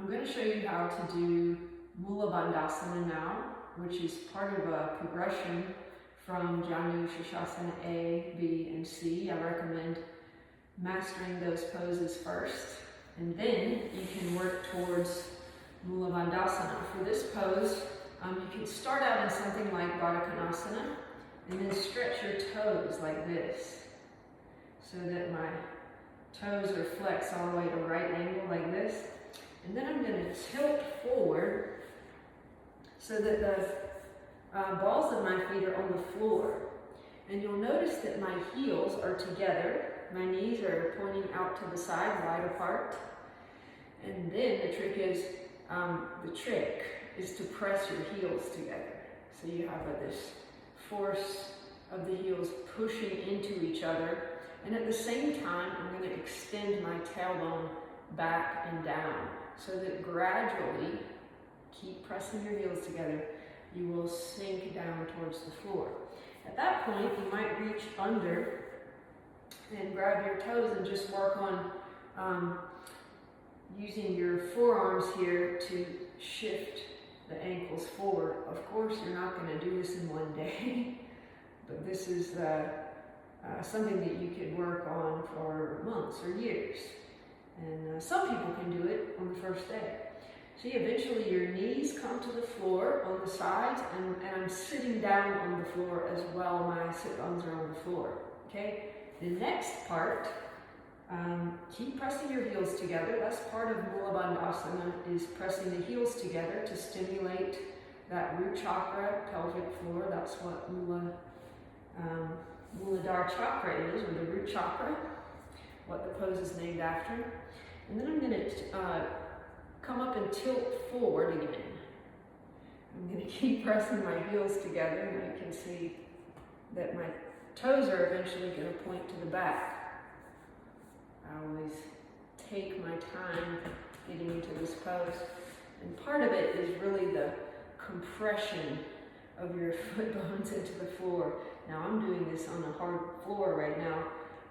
I'm going to show you how to do Mulabandhasana now, which is part of a progression from Janu Shirshasana A, B, and C. I recommend mastering those poses first, and then you can work towards Mulabandhasana. For this pose, you can start out in something like Baddhakonasana, and then stretch your toes like this, so that my toes are flexed all the way to right angle like this. And then I'm going to tilt forward so that the balls of my feet are on the floor. And you'll notice that my heels are together. My knees are pointing out to the side, wide apart. And then the trick is to press your heels together. So you have this force of the heels pushing into each other. And at the same time, I'm going to extend my tailbone back and down so that gradually, keep pressing your heels together, you will sink down towards the floor. At that point, you might reach under and grab your toes and just work on using your forearms here to shift the ankles forward. Of course, you're not going to do this in one day, but this is something that you could work on for months or years. And some people can do it on the first day. See, eventually your knees come to the floor on the sides, and I'm sitting down on the floor as well. My sit bones are on the floor. Okay? The next part, keep pressing your heels together. That's part of Mulabandhasana, is pressing the heels together to stimulate that root chakra, pelvic floor. That's what Muladhara chakra is, or the root chakra, what the pose is named after. And then I'm going to come up and tilt forward again. I'm going to keep pressing my heels together, and you can see that my toes are eventually going to point to the back. I always take my time getting into this pose, and part of it is really the compression of your foot bones into the floor. Now I'm doing this on a hard floor right now,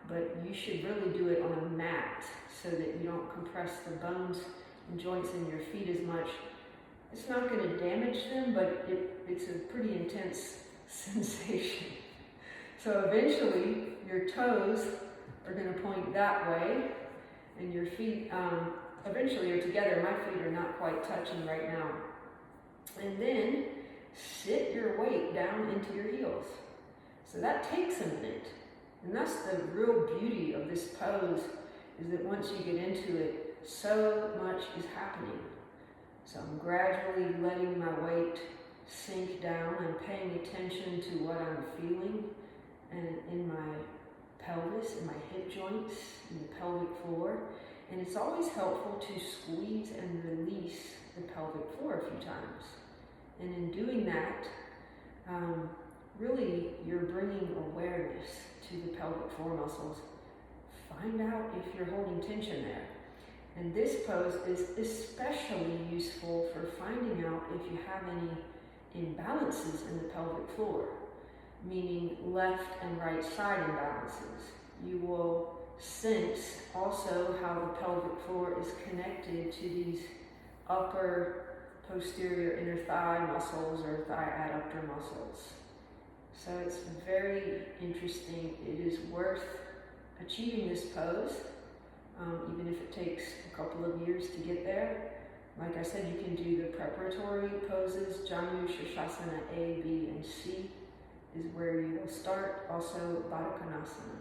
but you should really do it on a mat so that you don't compress the bones and joints in your feet as much. It's not going to damage them, but it's a pretty intense sensation. So eventually your toes are going to point that way, and your feet eventually are together. My feet are not quite touching right now. And then sit your weight down into your heels. So that takes a minute. And that's the real beauty of this pose, is that once you get into it, so much is happening. So I'm gradually letting my weight sink down and paying attention to what I'm feeling and in my pelvis, in my hip joints, in the pelvic floor. And it's always helpful to squeeze and release the pelvic floor a few times. And in doing that, really you're bringing awareness to the pelvic floor muscles. Find out if you're holding tension there. And this pose is especially useful for finding out if you have any imbalances in the pelvic floor, meaning left and right side imbalances. You will sense also how the pelvic floor is connected to these upper posterior inner thigh muscles or thigh adductor muscles. So it's very interesting. It is worth achieving this pose, even if it takes a couple of years to get there. Like I said, you can do the preparatory poses. Janu Shirshasana A, B, and C is where you will start. Also Baddhakonasana.